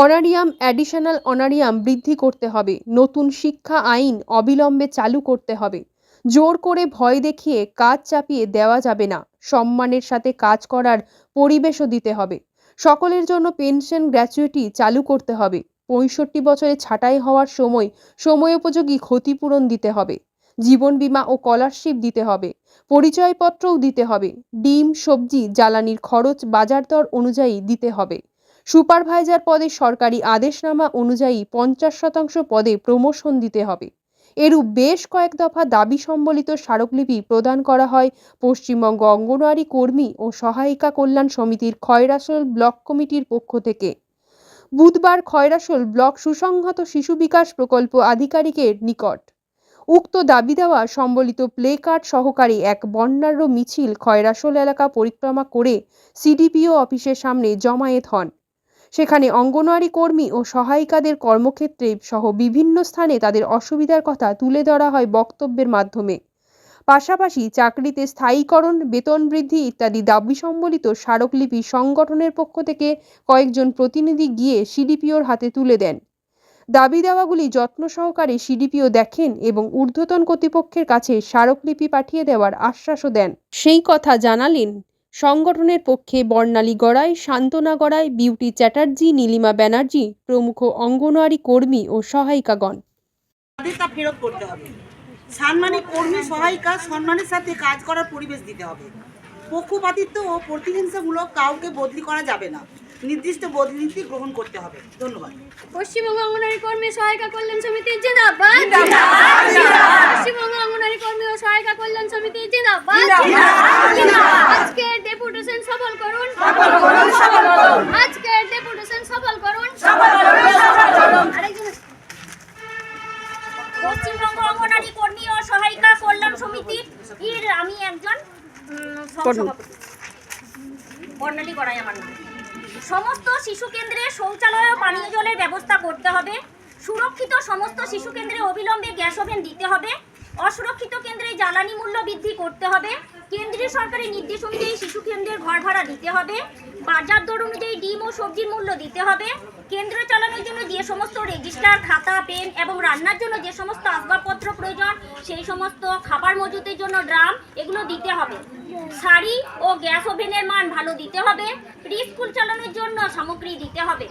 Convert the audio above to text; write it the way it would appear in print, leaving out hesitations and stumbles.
Honorarium, additional honorarium বৃদ্ধি করতে হবে। নতুন শিক্ষা আইন অবিলম্বে চালু করতে হবে। জোর করে ভয় দেখিয়ে কাজ চাপিয়ে দেওয়া যাবে না। সম্মানের সাথে কাজ করার পরিবেশও দিতে হবে। সকলের জন্য পেনশন গ্র্যাচুইটি চালু করতে হবে। ৬৫ বছরে ছাঁটাই হওয়ার সময় সময়োপযোগী ক্ষতিপূরণ দিতে হবে। জীবন বীমা ও স্কলারশিপ দিতে হবে। পরিচয়পত্রও দিতে হবে। ডিম, সবজি, জ্বালানির খরচ বাজার দর অনুযায়ী দিতে হবে। সুপারভাইজার পদে সরকারি আদেশনামা অনুযায়ী ৫০% পদে প্রমোশন দিতে হবে। এরূপ বেশ কয়েক দফা দাবি সম্বলিত স্মারকলিপি প্রদান করা হয় পশ্চিমবঙ্গ অঙ্গনওয়াড়ি কর্মী ও সহায়িকা কল্যাণ সমিতির খয়রাশোল ব্লক কমিটির পক্ষ থেকে। বুধবার খয়রাশোল ব্লক সুসংহত শিশু বিকাশ প্রকল্প আধিকারিকের নিকট উক্ত দাবি দেওয়া সম্বলিত প্লে কার্ড সহকারে এক বর্ণাঢ্য মিছিল খয়রাশোল এলাকা পরিক্রমা করে সিডিপিও অফিসের সামনে জমায়েত হন। সেখানে অঙ্গনওয়াড়ি কর্মী ও সহায়িকাদের কর্মক্ষেত্রে সহ বিভিন্ন স্থানে তাদের অসুবিধার কথা তুলে ধরা হয় বক্তব্যের মাধ্যমে। পাশাপাশি চাকরিতে স্থায়ীকরণ, বেতন বৃদ্ধি ইত্যাদি দাবি সম্বলিত স্মারকলিপি সংগঠনের পক্ষ থেকে কয়েকজন প্রতিনিধি গিয়ে সিডিপিওর হাতে তুলে দেন। দাবি দেওয়াগুলি যত্ন সহকারে সিডিপিও দেখেন এবং ঊর্ধ্বতন কর্তৃপক্ষের কাছে স্মারকলিপি পাঠিয়ে দেওয়ার আশ্বাসও দেন। সেই কথা জানালেন সংগঠনের পক্ষে বর্ণালী গড়াই, সান্ত্বনা গড়াই, বিউটি চ্যাটার্জি, নীলিমা ব্যানার্জি প্রমুখ অঙ্গনওয়াড়ি কর্মী ও সহায়িকাগণ। তা ফেরত করতে হবে। সাম্মানিক কর্মী সহায়িকা সম্মানের সাথে কাজ করার পরিবেশ দিতে হবে। পক্ষপাতিত্ব ও প্রতিহিংসামূলক কাউকে বদলি করা যাবে না। নির্দিষ্ট বদলি নীতি গ্রহণ করতে হবে। ধন্যবাদ। পশ্চিমবঙ্গ অঙ্গনওয়াড়ি কর্মী সহায়িকা কল্যাণ সমিতি জিন্দাবাদ। পশ্চিমবঙ্গ অঙ্গনওয়াড়ি কর্মী ও সহায়িকা কল্যাণ সমিতি জিন্দাবাদ। আজকে ডেপুটেশন সফল করুন। আজকে ডেপুটেশন সফল করুন। পশ্চিমবঙ্গ অঙ্গনওয়াড়ি কর্মী ও সহায়িকা কল্যাণ সমিতির আমি একজন সভাপতি। বর্ণালী গড়াই আমার নাম। সমস্ত শিশু কেন্দ্রে শৌচালয় ও পানীয় জলের ব্যবস্থা করতে হবে। সুরক্ষিত সমস্ত শিশু কেন্দ্রে অবিলম্বে গ্যাস ওভেন দিতে হবে। অসুরক্ষিত কেন্দ্রে জ্বালানি মূল্য বৃদ্ধি করতে হবে। কেন্দ্রীয় সরকারের নির্দেশ অনুযায়ী শিশু কেন্দ্রের ঘর ভাড়া দিতে হবে। বাজার দর অনুযায়ী ডিম ও সবজির মূল্য দিতে হবে। কেন্দ্র চালানোর জন্য যে সমস্ত রেজিস্টার, খাতা, পেন এবং রান্নার জন্য যে সমস্ত আসবাবপত্র প্রয়োজন সেই সমস্ত খাবার মজুতের জন্য ড্রাম এগুলো দিতে হবে। শাড়ি ও গ্যাস ওভেনের মান ভালো দিতে হবে। প্রি স্কুল চালানোর জন্য সামগ্রী দিতে হবে।